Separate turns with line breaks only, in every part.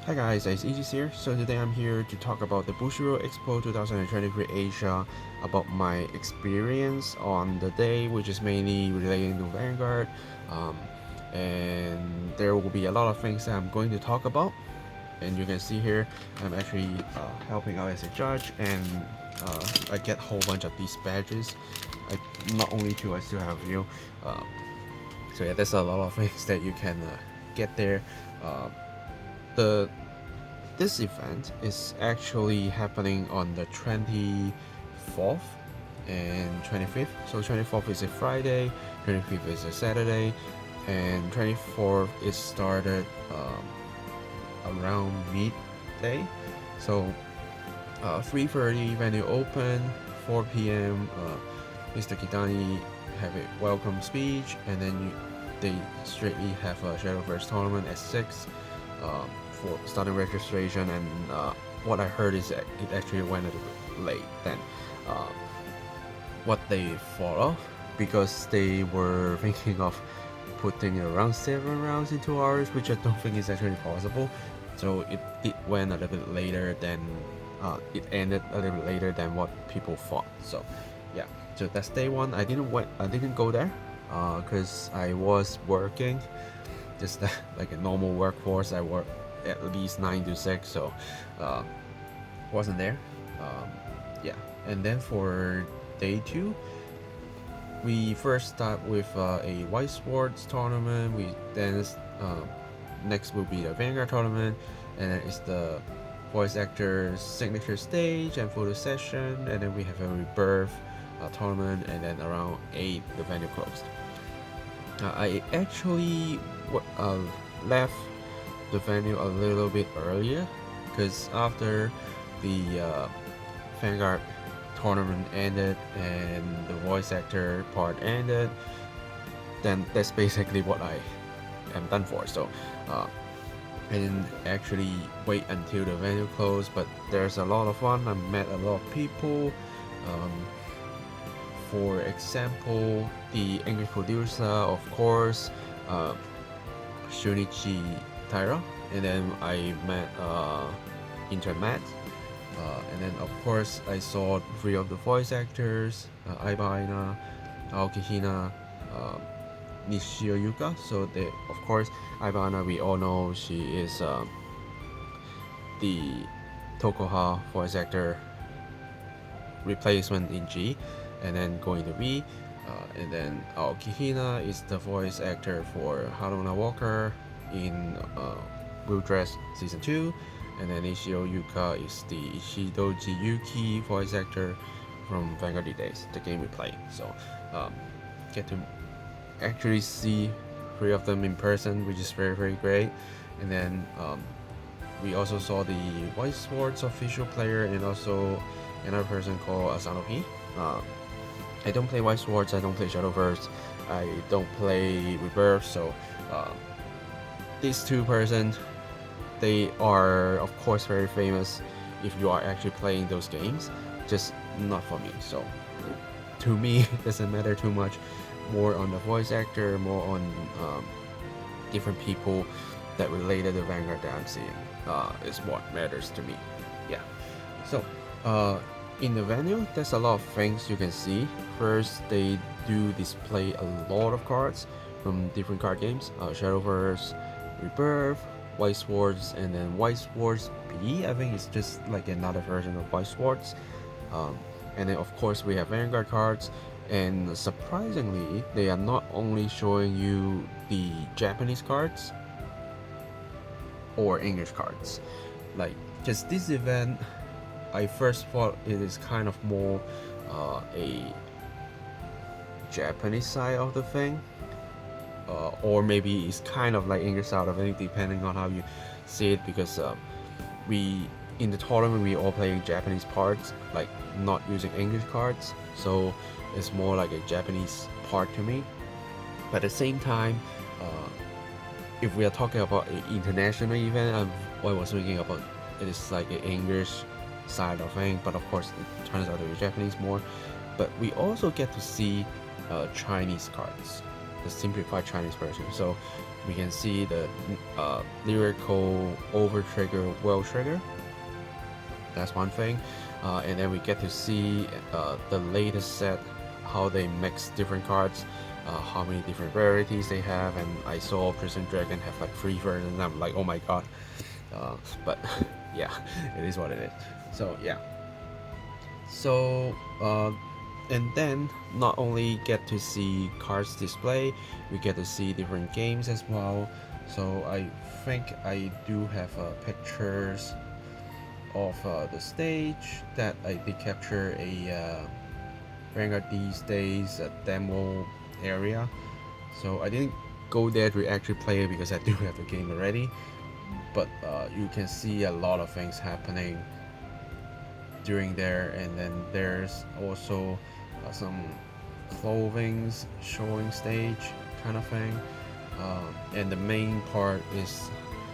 Hi guys, it's Aegis here. So today I'm here to talk about the Bushiroad Expo 2023 Asia, about my experience on the day, which is mainly relating to Vanguard. And there will be a lot of things that I'm going to talk about. And you can see here, I'm actually helping out as a judge, and I get a whole bunch of these badges. Not only two, I still have a few. So yeah, there's a lot of things that you can get there. The This event is actually happening on the 24th and 25th. So 24th is a Friday, 25th is a Saturday, and 24th is started around midday. So 3:30 venue open, 4 p.m. Mr. Kitani have a welcome speech, and then they straightly have a Shadowverse tournament at 6 for starting registration. And what I heard is that it actually went a little bit late than what they thought of, because they were thinking of putting around 7 rounds in 2 hours, which I don't think is actually possible. So it went a little bit later than it ended a little bit later than what people thought. So yeah, so that's day one. I didn't go there because I was working, just like a normal workforce. I work at least 9 to 6, so wasn't there. Yeah, and then for day two, we first start with a White Swords tournament. We then next will be the Vanguard tournament, and then it's the voice actor signature stage and photo session, and then we have a rebirth tournament, and then around 8 the venue closed. I actually left the venue a little bit earlier, because after the Vanguard tournament ended and the voice actor part ended, then that's basically what I am done for. So I didn't actually wait until the venue closed, but there's a lot of fun. I met a lot of people. For example, the English producer, of course, Shunichi Taira, and then I met intern Matt, and then of course I saw 3 of the voice actors, Aiba Aina, Aoki Hina, Nishio Yuka. So they, of course, Aiba Aina, we all know she is the Tokoha voice actor replacement in G, and then going to V. And then Aoki Hina is the voice actor for Haruna Walker in Blue Dress Season 2, and then Ishio Yuka is the Ishidoji Yuki voice actor from Vanguard Days, the game we play. So get to actually see 3 of them in person, which is very, very great. And then we also saw the White Swords official player, and also another person called Asanohi. I don't play White Swords, I don't play Shadowverse, I don't play Rebirth, so these 2 persons, they are of course very famous if you are actually playing those games, just not for me. So to me, it doesn't matter too much. More on the voice actor, more on different people that related to Vanguard that I'm seeing is what matters to me. Yeah. So in the venue, there's a lot of things you can see. First, they do display a lot of cards from different card games. Shadowverse, Rebirth, White Swords, and then White Swords B. I think it's just like another version of White Swords. And then of course we have Vanguard cards. And surprisingly, they are not only showing you the Japanese cards or English cards. Like, just this event, I first thought it is kind of more a Japanese side of the thing, or maybe it's kind of like English side of it, depending on how you see it, because we in the tournament we all play Japanese parts, like not using English cards, so it's more like a Japanese part to me. But at the same time, if we are talking about an international event, I was thinking about it is like an English side of thing, but of course it turns out to be Japanese more. But we also get to see Chinese cards, the simplified Chinese version. So we can see the lyrical over trigger, well trigger. That's one thing. And then we get to see the latest set, how they mix different cards, how many different rarities they have. And I saw Prison Dragon have like 3 versions, and I'm like, oh my god. But yeah, it is what it is. So yeah. So and then not only get to see cards display, we get to see different games as well. So I think I do have pictures of the stage that I did capture a Vanguard these days demo area. So I didn't go there to actually play it because I do have the game already, but you can see a lot of things happening during there. And then there's also some clothings showing stage kind of thing, and the main part is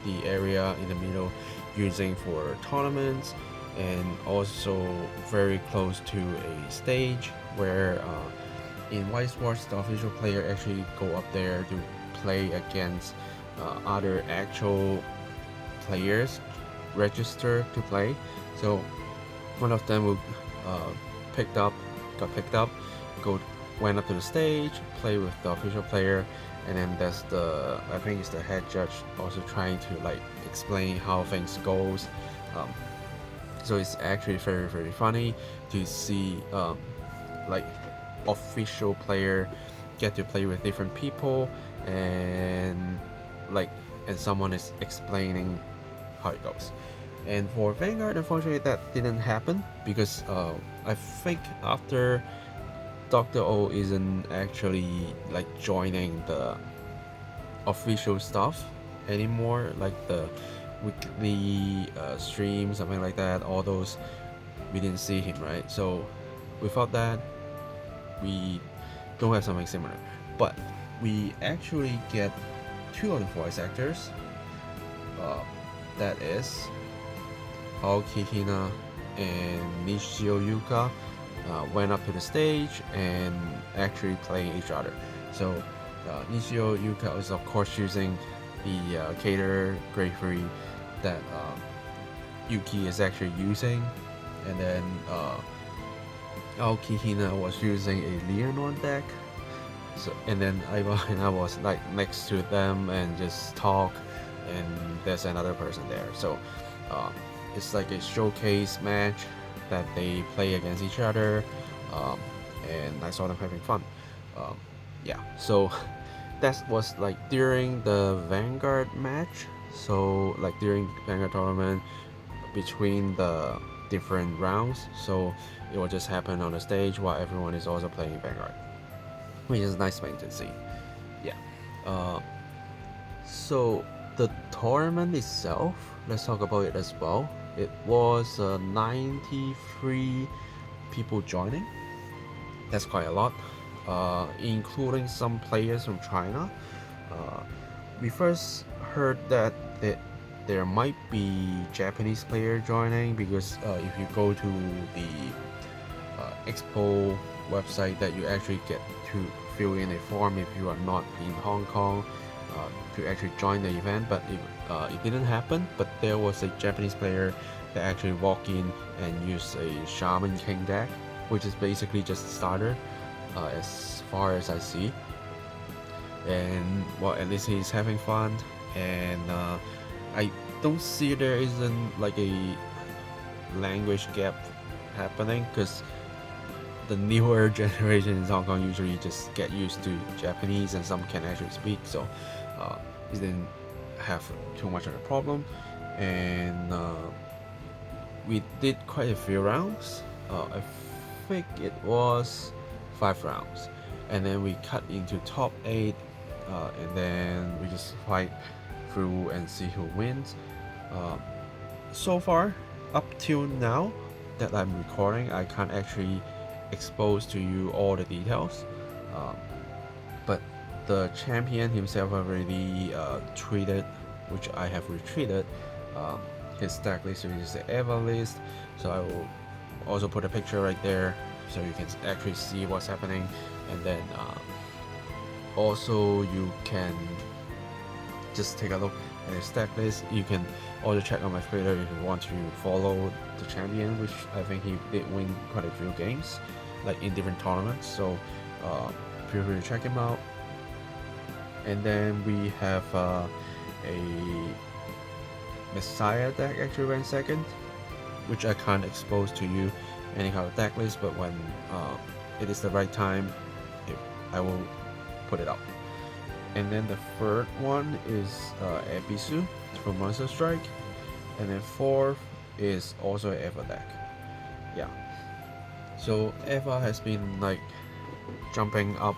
the area in the middle using for tournaments, and also very close to a stage where in White Swords the official player actually go up there to play against other actual players register to play. So one of them will got picked up, went up to the stage, play with the official player, and then that's I think it's the head judge also trying to like explain how things goes. So it's actually very, very funny to see like official player get to play with different people, and someone is explaining how it goes. And for Vanguard, unfortunately, that didn't happen because I think after Dr. O isn't actually like joining the official stuff anymore, like the weekly stream, something like that, all those, we didn't see him, right? So without that, we don't have something similar. But we actually get 2 of the voice actors. That is Aoki Hina and Nishio Yuka went up to the stage and actually playing each other. So Nishio Yuka was of course using the Cater Greyfree that Yuki is actually using, and then Aoki Hina was using a Leonor deck. So, and then I was like next to them and just talk, and there's another person there. So it's like a showcase match that they play against each other, and I saw them having fun. Yeah, so that was like during the Vanguard match. So like during Vanguard tournament, between the different rounds, so it will just happen on the stage while everyone is also playing Vanguard, which is a nice thing to see. Yeah. So the tournament itself, let's talk about it as well. It was 93 people joining. That's quite a lot, including some players from China. We first heard that there might be Japanese player joining because if you go to the Expo website, that you actually get to fill in a form if you are not in Hong Kong to actually join the event, but it didn't happen. But there was a Japanese player that actually walked in and used a Shaman King deck, which is basically just a starter as far as I see. And well, at least he's having fun, and I don't see there isn't like a language gap happening, because the newer generation in Hong Kong usually just get used to Japanese, and some can actually speak, so it didn't have too much of a problem. And we did quite a few rounds. I think it was 5 rounds, and then we cut into top 8, and then we just fight through and see who wins. So far, up till now that I'm recording, I can't actually expose to you all the details, but the champion himself already tweeted, which I have retweeted, his deck list is the Eva list, so I will also put a picture right there so you can actually see what's happening. And then also you can just take a look at his deck list. You can also check out my Twitter if you want to follow the champion, which I think he did win quite a few games, like in different tournaments. So feel free to check him out. And then we have a Messiah deck actually went second, which I can't expose to you any kind of deck list, but when it is the right time, I will put it up. And then the third one is Ebisu from Monster Strike, and then fourth is also Eva deck. Yeah, so Eva has been like jumping up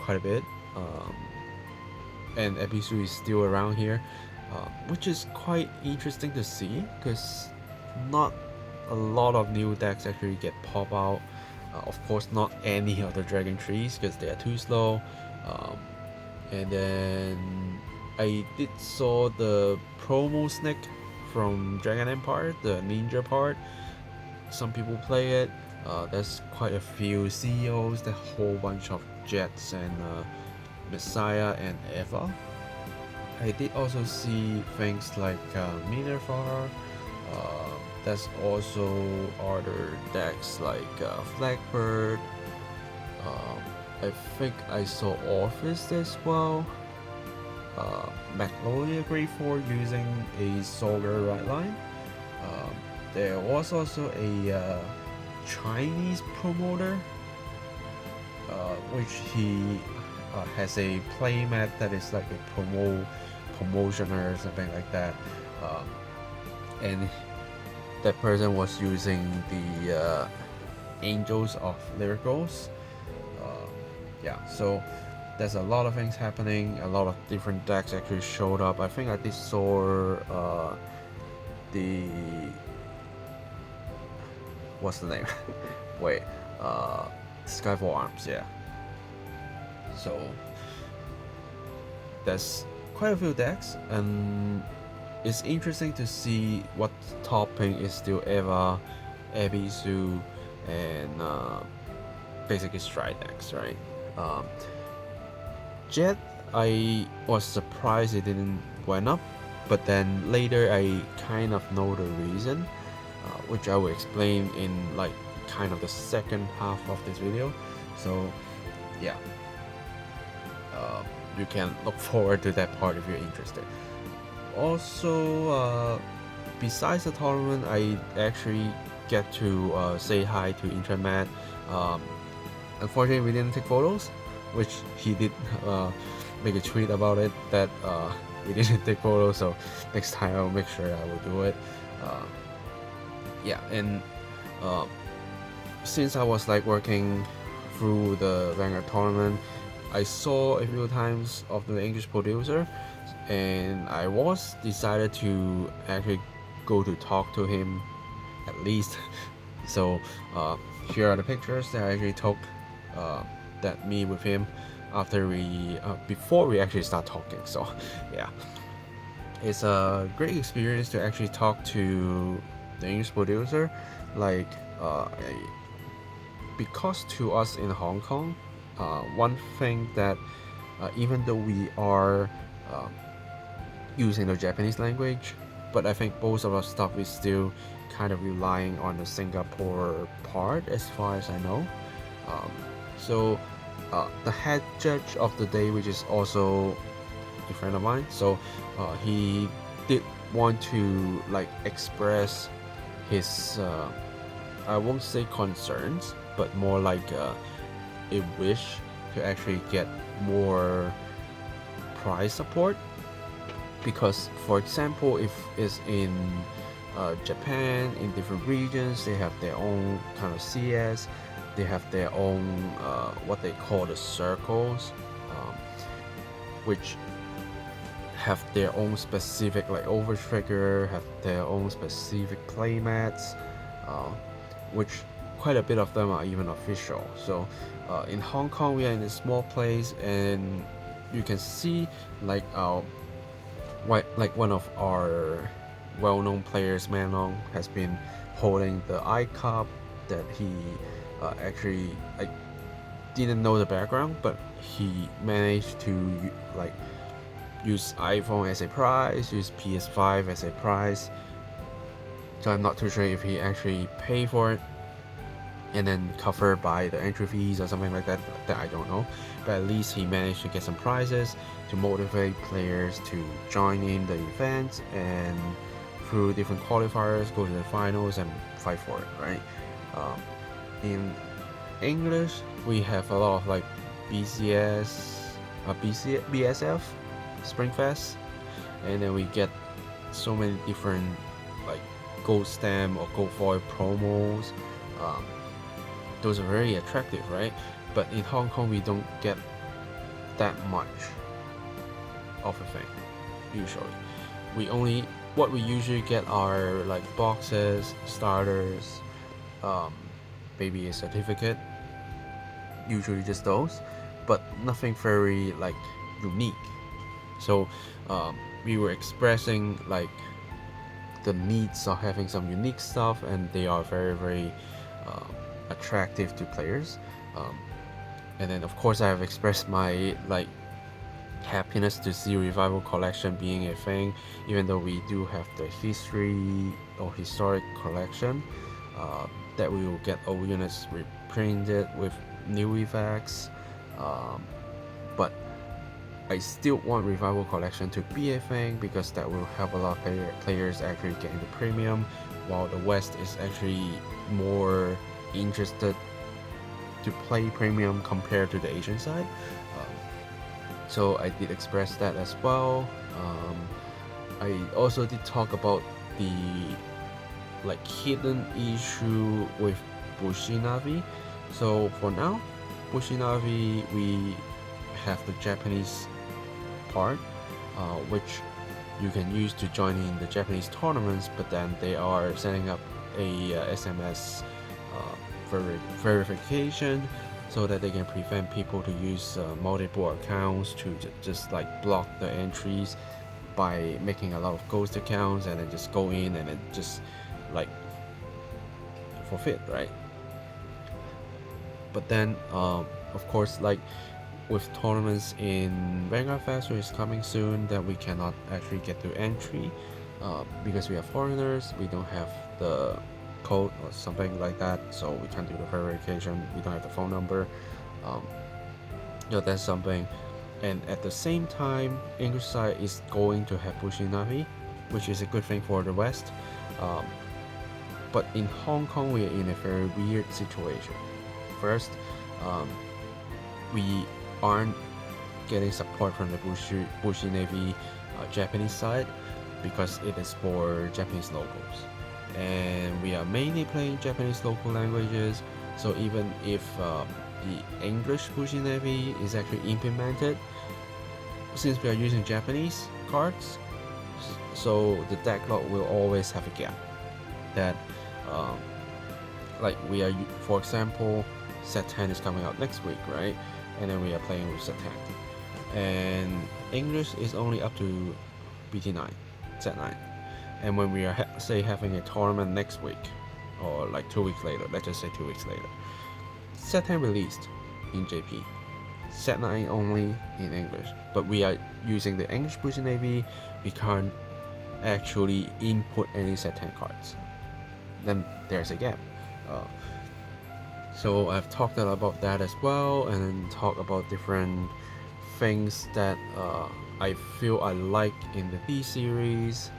quite a bit, and Ebisu is still around here, which is quite interesting to see because not a lot of new decks actually get pop out. Of course, not any of the Dragon Trees because they are too slow. And then I did saw the promo snake from Dragon Empire, the ninja part. Some people play it. There's quite a few CEOs, the whole bunch of Jets and Messiah and Eva. I did also see things like Minerva. There's also other decks like Flagbird. I think I saw Orphis as well. Magnolia Grade 4 using a Solar right line. There was also a Chinese promoter, which he has a playmat that is like a promotion or something like that. And that person was using the Angels of Lyricals. Yeah, so there's a lot of things happening. A lot of different decks actually showed up. I think I did saw the what's the name? Wait, Skyfall Arms. Yeah. So there's quite a few decks, and it's interesting to see what topping is still Eva, Ebisu, and basically Stride decks, right? Jet, I was surprised it didn't went up, but then later I kind of know the reason, which I will explain in like kind of the second half of this video. So yeah, you can look forward to that part if you're interested. Also, besides the tournament, I actually get to say hi to Intramat. Unfortunately, we didn't take photos, which he did make a tweet about it that we didn't take photos. So next time I'll make sure I will do it. Yeah, and since I was like working through the Vanguard tournament, I saw a few times of the English producer, and I was decided to actually go to talk to him at least. So here are the pictures that I actually took that me with him after we before we actually start talking. So yeah, it's a great experience to actually talk to the English producer, like because to us in Hong Kong, one thing that even though we are using the Japanese language, but I think most of our stuff is still kind of relying on the Singapore part as far as I know. So the head judge of the day, which is also a friend of mine, so he did want to like express his I won't say concerns, but more like a wish to actually get more prize support, because for example, if it's in Japan, in different regions, they have their own kind of CS, they have their own what they call the circles, which have their own specific like overtrigger, have their own specific playmats, which quite a bit of them are even official. So in Hong Kong, we are in a small place, and you can see like one of our well-known players, Manong, has been holding the I Cup that he actually didn't know the background, but he managed to like use iPhone as a prize, use PS5 as a prize. So I'm not too sure if he actually paid for it and then covered by the entry fees or something like that I don't know. But at least he managed to get some prizes to motivate players to join in the event and through different qualifiers go to the finals and fight for it, right? In English, we have a lot of like BSF, Springfest, and then we get so many different like gold stamp or gold foil promos. Those are very attractive, right? But in Hong Kong, we don't get that much of a thing. Usually, what we usually get are like boxes, starters, maybe a certificate. Usually just those, but nothing very like unique. So we were expressing like the needs of having some unique stuff, and they are very attractive to players. And then of course I have expressed my like happiness to see Revival Collection being a thing, even though we do have the history or historic collection that we will get old units reprinted with new effects, but I still want Revival Collection to be a thing because that will help a lot of players actually get into premium, while the West is actually more interested to play premium compared to the Asian side. So I did express that as well. I also did talk about the like hidden issue with Bushinavi. So for now, Bushinavi, we have the Japanese part, which you can use to join in the Japanese tournaments, but then they are setting up a SMS verification so that they can prevent people to use multiple accounts to just like block the entries by making a lot of ghost accounts and then just go in and then just like forfeit, right? But then of course, like with tournaments in Vanguard Festival is coming soon, that we cannot actually get to entry because we are foreigners, we don't have the code or something like that, so we can't do the verification, we don't have the phone number. That's something. And at the same time, English side is going to have Bushinavi, which is a good thing for the West. But in Hong Kong, we are in a very weird situation. First, we aren't getting support from the Bushinavi Japanese side because it is for Japanese locals, and we are mainly playing Japanese local languages. So even if the English Bushinavi is actually implemented, since we are using Japanese cards, so the deck log will always have a gap. That like we are, for example, set 10 is coming out next week, right? And then we are playing with set 10, and English is only up to BT9, set 9. And when we are say having a tournament next week, or like 2 weeks later, let's just say 2 weeks later, set 10 released in JP, set 9 only in English. But we are using the English Bushinavi, we can't actually input any set 10 cards. Then there's a gap. So I've talked a lot about that as well, and then talk about different things that I feel I like in the D series.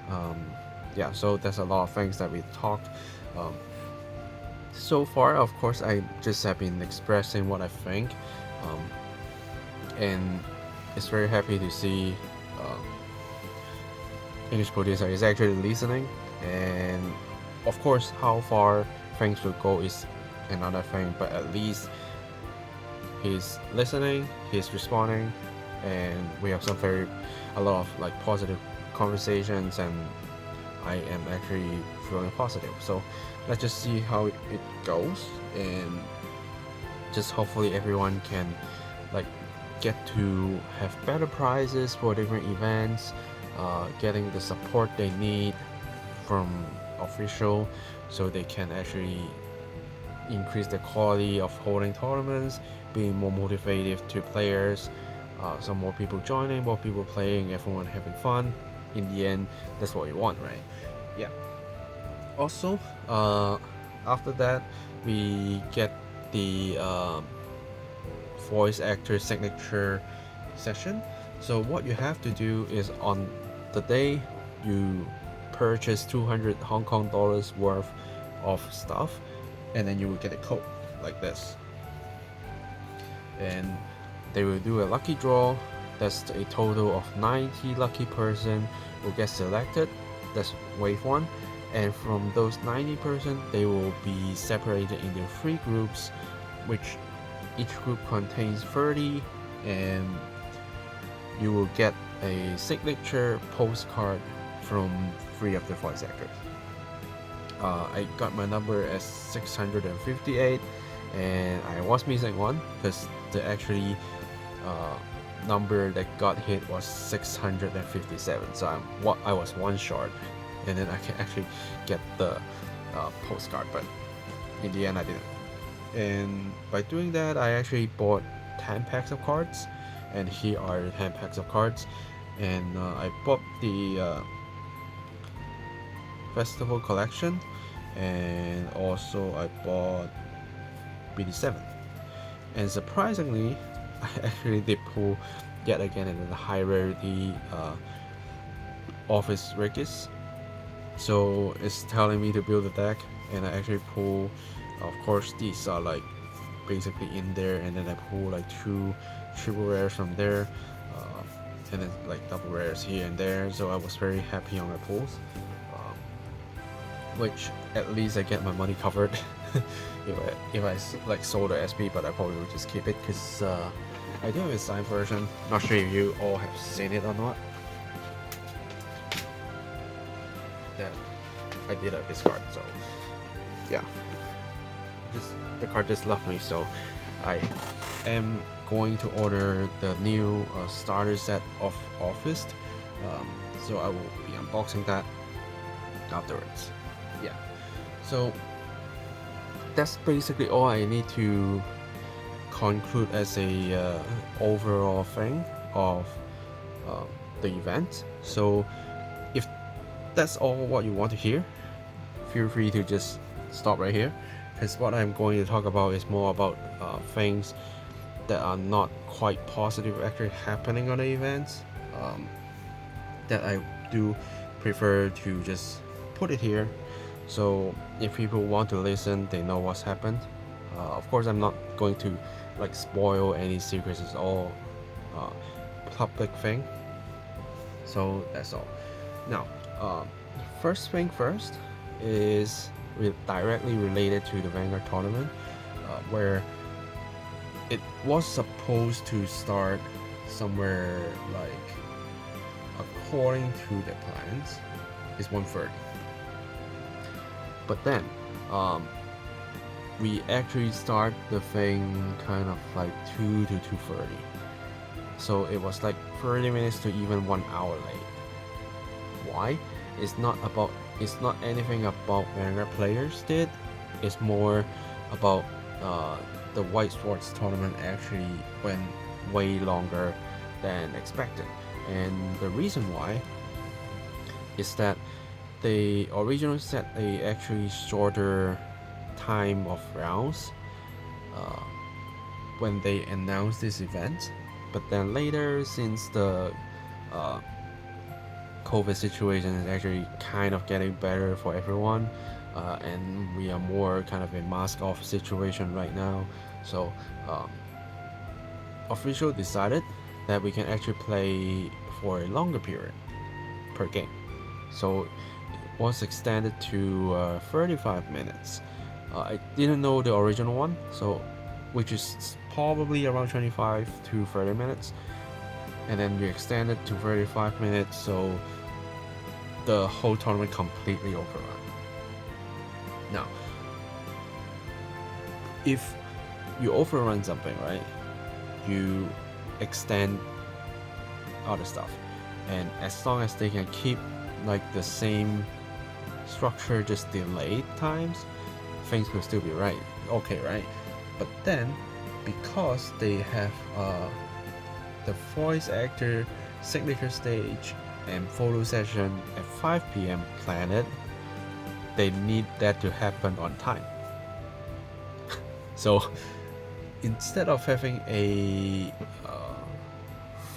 So there's a lot of things that we talked. So far, of course, I just have been expressing what I think, and it's very happy to see English producer is actually listening. And of course, how far things will go is another thing, but at least he's listening, he's responding, and we have a lot of like positive conversations, and I am actually feeling positive. So let's just see how it goes, and just hopefully everyone can like get to have better prizes for different events, getting the support they need from official, so they can actually increase the quality of holding tournaments, being more motivated to players, some more people joining, more people playing, everyone having fun. In the end, that's what you want, right? Yeah. Also, after that, we get the voice actor signature session. So what you have to do is on the day you purchase 200 Hong Kong dollars worth of stuff, and then you will get a code like this, and they will do a lucky draw. That's a total of 90 lucky person will get selected. That's wave 1, and from those 90%, they will be separated into 3 groups, which each group contains 30, and you will get a signature postcard from 3 of the voice actors. I got my number as 658, and I was missing one because the actually number that got hit was 657. So I was one short, and then I can actually get the postcard, but in the end I didn't. And by doing that, I actually bought 10 packs of cards, and here are the 10 packs of cards. And I bought the festival collection, and also I bought BD7. And surprisingly, I actually did pull yet again in the high rarity office Rickets. So it's telling me to build a deck, and I actually pull, of course these are like basically in there, and then I pull like 2 triple rares from there, and then like double rares here and there. So I was very happy on my pulls, which at least I get my money covered. if I like sold the SP, but I probably will just keep it because I do have a signed version. Not sure if you all have seen it or not. That I did have this card, so yeah. The card just left me, so I am going to order the new starter set of Office. So I will be unboxing that afterwards. Yeah. So that's basically all I need to conclude as a overall thing of the event. So if that's all what you want to hear, feel free to just stop right here, because what I'm going to talk about is more about things that are not quite positive actually happening on the events, that I do prefer to just put it here, so if people want to listen, they know what's happened. Of course, I'm not going to like spoil any secrets. It's all public thing, so that's all. Now, first thing first is directly related to the Vanguard tournament, where it was supposed to start somewhere like, according to the plans, is 1:30. But then we actually start the thing kind of like 2 to 2:30. So it was like 30 minutes to even 1 hour late. Why? It's not anything about Vanguard players did. It's more about the White Swords tournament actually went way longer than expected. And the reason why is that they originally set a actually shorter time of rounds when they announced this event, but then later, since the COVID situation is actually kind of getting better for everyone, and we are more kind of a mask off situation right now, so official decided that we can actually play for a longer period per game. So it was extended to 35 minutes. I didn't know the original one, so which is probably around 25 to 30 minutes, and then we extended to 35 minutes, so the whole tournament completely overrun. Now, if you overrun something, right, you extend other stuff, and as long as they can keep like the same structure, just delayed times, things will still be okay, right? But then, because they have the voice actor signature stage and photo session at 5 p.m. planned, they need that to happen on time. So instead of having a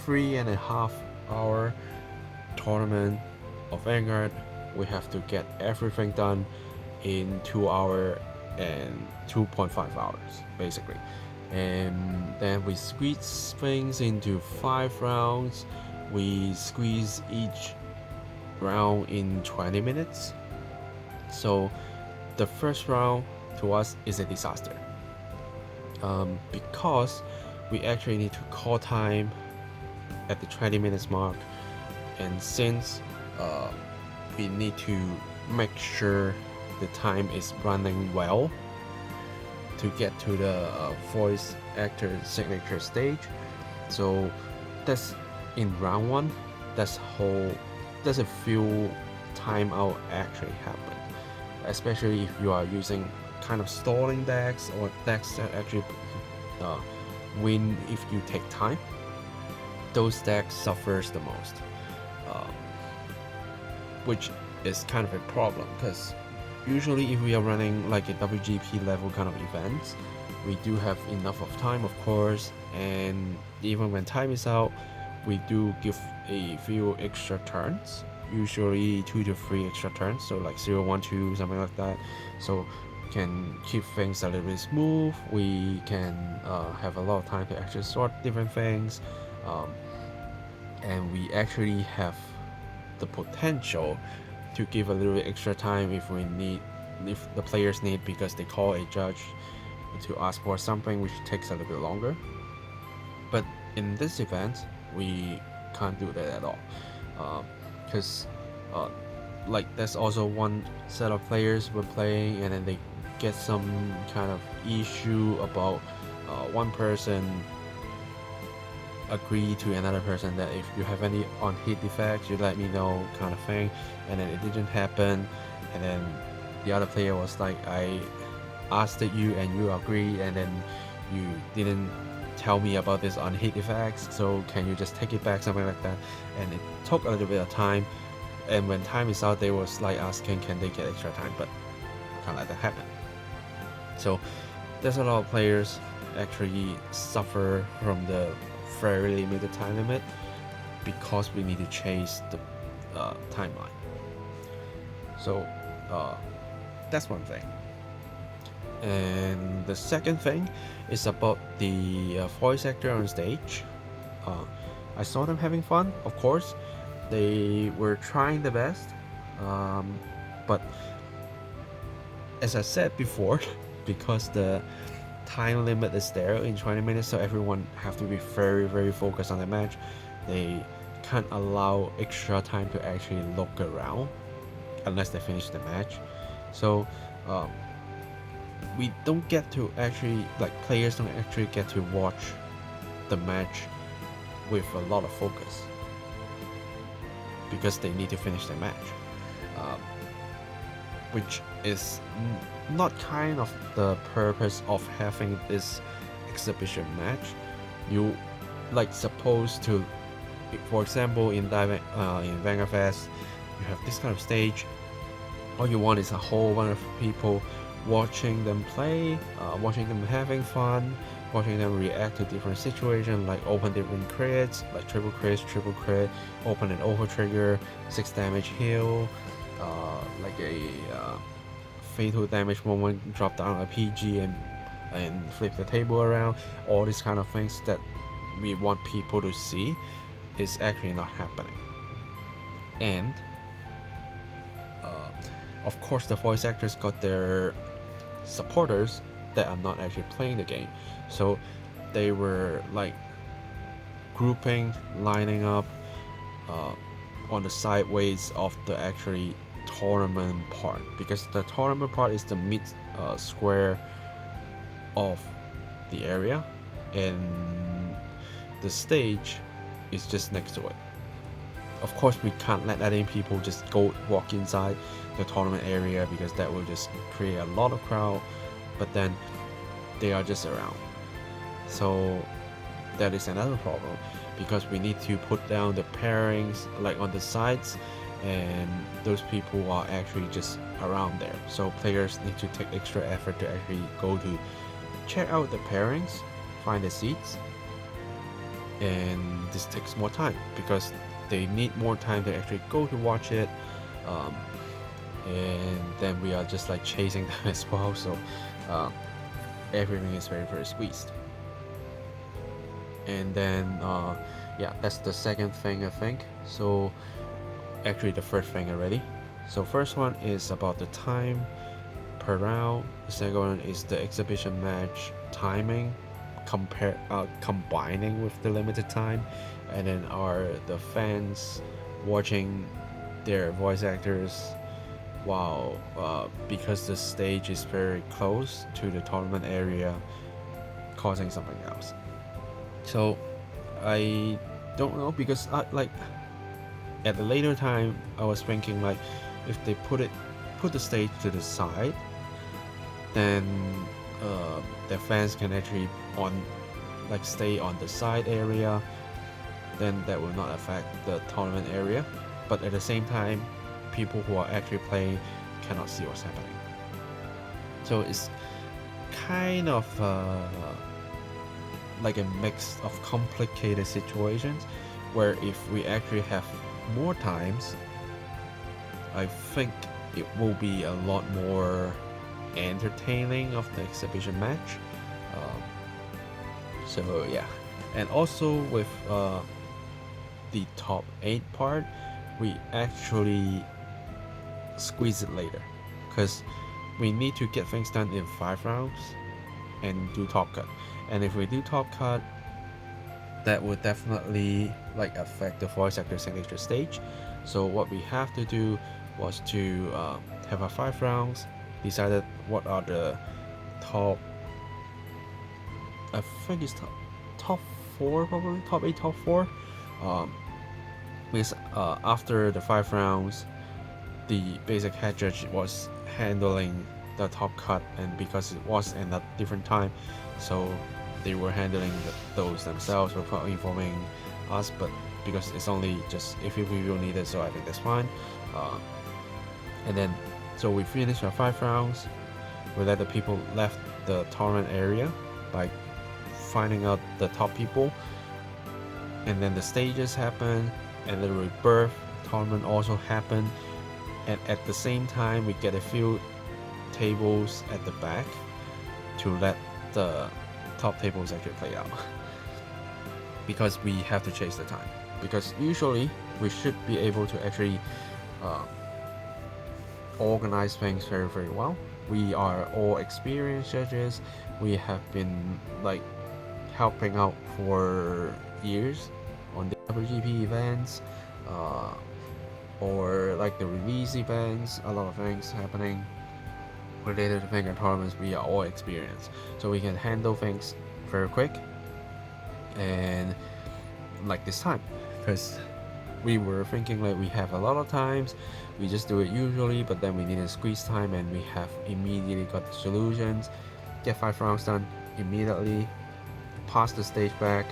3.5 hour tournament of Vanguard, we have to get everything done in 2 hours and 2.5 hours basically. And then we squeeze things into 5 rounds. We squeeze each round in 20 minutes. So the first round to us is a disaster, because we actually need to call time at the 20 minutes mark, and since we need to make sure the time is running well to get to the voice actor signature stage. So that's in round 1. There's a few timeout actually happen, especially if you are using kind of stalling decks or decks that actually win if you take time. Those decks suffers the most, which is kind of a problem, because usually if we are running like a WGP level kind of events, we do have enough of time, of course, and even when time is out, we do give a few extra turns, usually 2 to 3 extra turns, so like 0, 1, 2, something like that, so can keep things a little bit smooth. We can have a lot of time to actually sort different things, and we actually have the potential to give a little bit extra time if the players need, because they call a judge to ask for something which takes a little bit longer. But in this event, we can't do that at all, because like there's also one set of players were playing, and then they get some kind of issue about one person agree to another person that if you have any on hit effects, you let me know, kind of thing, and then it didn't happen, and then the other player was like, I asked you and you agreed, and then you didn't tell me about this on hit effects, so can you just take it back, something like that. And it took a little bit of time, and when time is out, they was like asking can they get extra time, but can't let that happen. So there's a lot of players actually suffer from the very limited time limit, because we need to chase the timeline. So that's one thing. And the second thing is about the voice actor on stage. I saw them having fun, of course. They were trying the best, but as I said before, because the time limit is there in 20 minutes, so everyone have to be very, very focused on the match. They can't allow extra time to actually look around unless they finish the match. So we don't get to actually, like, players don't actually get to watch the match with a lot of focus, because they need to finish the match, which is not kind of the purpose of having this exhibition match. You like supposed to, for example, in Vanguard Fest, you have this kind of stage. All you want is a whole bunch of people watching them play, watching them having fun, watching them react to different situations, like open different crits, like triple crit, open an over trigger, 6 damage heal, like a fatal damage moment, drop down a PG and flip the table around. All these kind of things that we want people to see is actually not happening. And of course, the voice actors got their supporters that are not actually playing the game, so they were like grouping, lining up on the sideways of the actually tournament part, because the tournament part is the mid square of the area, and the stage is just next to it. Of course, we can't let any people just go walk inside the tournament area, because that will just create a lot of crowd, but then they are just around. So that is another problem. because we need to put down the pairings like on the sides, and those people are actually just around there, so players need to take extra effort to actually go to check out the pairings, find the seats, and this takes more time because they need more time to actually go to watch it, and then we are just like chasing them as well, so everything is very squeezed. And then yeah, that's the second thing I think. So actually the third thing already. So first one is about the time per round. The second one is the exhibition match timing combining with the limited time, and then are the fans watching their voice actors while because the stage is very close to the tournament area, causing something else. So I don't know, because like at the later time I was thinking like if they put the stage to the side, then the fans can actually stay on the side area, then that will not affect the tournament area, but at the same time people who are actually playing cannot see what's happening. So it's kind of like a mix of complicated situations where if we actually have more times, I think it will be a lot more entertaining of the exhibition match. So yeah, and also with the top 8 part, we actually squeeze it later because we need to get things done in 5 rounds and do top cut, and if we do top cut, that would definitely like affect the voice actor signature stage. So what we have to do was to have a 5 rounds, decided what are the top, I think it's top 4, probably top 8, top 4. Because after the 5 rounds, the basic head judge was handling the top cut, and because it was in a different time, so they were handling those themselves without informing us, but because it's only just if we will need it, so I think that's fine. And then so we finished our 5 rounds, we let the people left the tournament area by finding out the top people, and then the stages happen, and the rebirth tournament also happened, and at the same time we get a few tables at the back to let the top tables actually play out because we have to chase the time, because usually we should be able to actually organize things very well. We are all experienced judges, we have been like helping out for years on the WGP events, or like the release events, a lot of things happening related to Vanguard tournaments. We are all experienced, so we can handle things very quick. And like this time, because we were thinking like we have a lot of times, we just do it usually, but then we need to squeeze time, and we have immediately got the solutions, get 5 rounds done immediately, pass the stage back,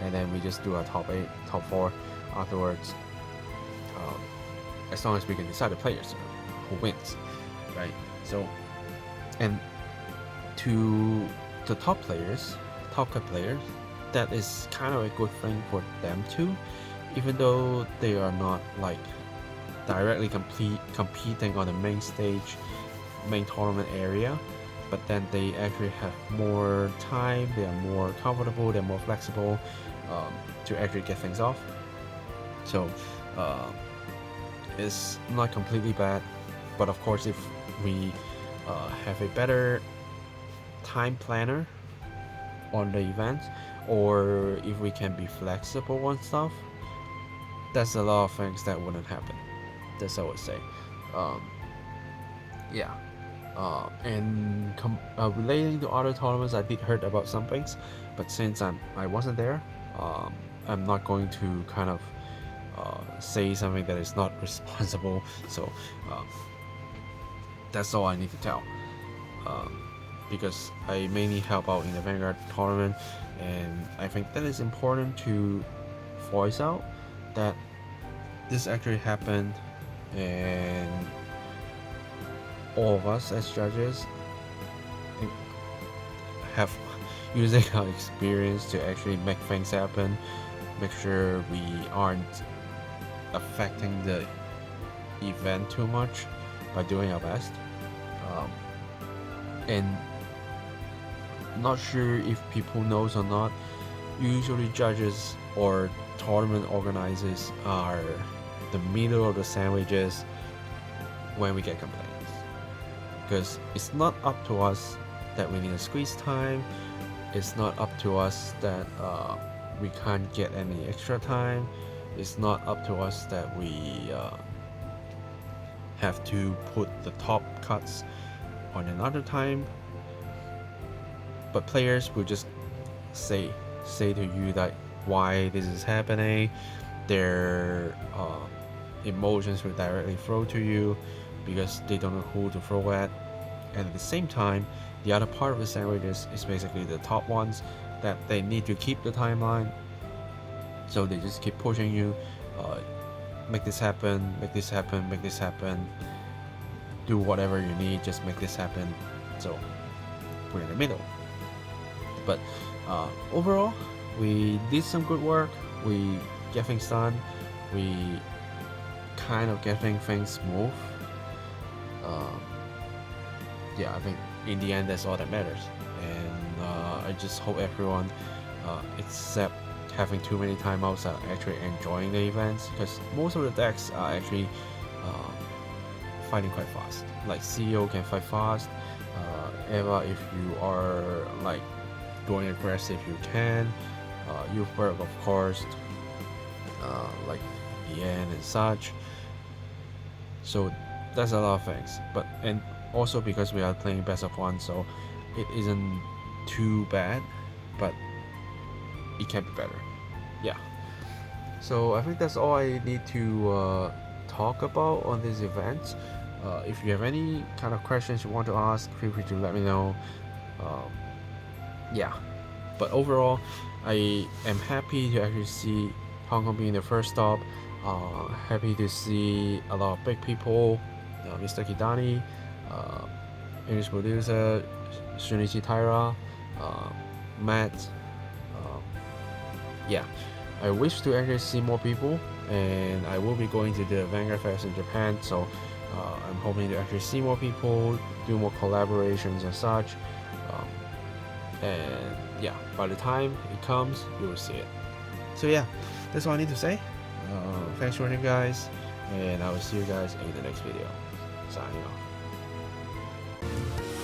and then we just do our top 8, top 4 afterwards, as long as we can decide the players who wins, right? So, and to the top players, top cut players, that is kind of a good thing for them too, even though they are not like directly competing on the main stage, main tournament area, but then they actually have more time, they are more comfortable, they're more flexible to actually get things off. So it's not completely bad, but of course if we have a better time planner on the event, or if we can be flexible on stuff, that's a lot of things that wouldn't happen. That's I would say. Yeah. And relating to other tournaments, I did heard about some things, but since I wasn't there, I'm not going to kind of say something that is not responsible. So that's all I need to tell. Because I mainly help out in the Vanguard tournament, and I think that is important to voice out that this actually happened, and all of us as judges have using our experience to actually make things happen, make sure we aren't affecting the event too much by doing our best. And not sure if people knows or not, usually judges or tournament organizers are the middle of the sandwiches when we get complaints, because it's not up to us that we need to squeeze time. It's not up to us that we can't get any extra time. It's not up to us that we have to put the top cuts on another time. But players will just say to you that why this is happening. Their emotions will directly flow to you because they don't know who to throw at. And at the same time, the other part of the sandwiches is basically the top ones that they need to keep the timeline. So they just keep pushing you, make this happen, make this happen, make this happen, do whatever you need, just make this happen. So we're in the middle. But overall, we did some good work. We get things done. We kind of getting things smooth. Yeah, I think in the end that's all that matters. And I just hope everyone, except having too many timeouts, are actually enjoying the events, because most of the decks are actually fighting quite fast. Like CEO can fight fast. Eva, if you are like going aggressive, you can. Youth work, of course, like Ian and such. So that's a lot of things. But and also because we are playing best of one, so it isn't too bad, but it can be better. Yeah. So I think that's all I need to talk about on this event. If you have any kind of questions you want to ask, feel free to let me know. Yeah. But overall, I am happy to actually see Hong Kong being the first stop. Happy to see a lot of big people, Mr. Kidani, English producer, Shunichi Taira, Matt. Yeah, I wish to actually see more people, and I will be going to the Vanguard Fest in Japan, so I'm hoping to actually see more people, do more collaborations and such. And yeah, by the time it comes, you will see it. So yeah, that's all I need to say. Thanks for watching, guys, and I will see you guys in the next video. Signing off.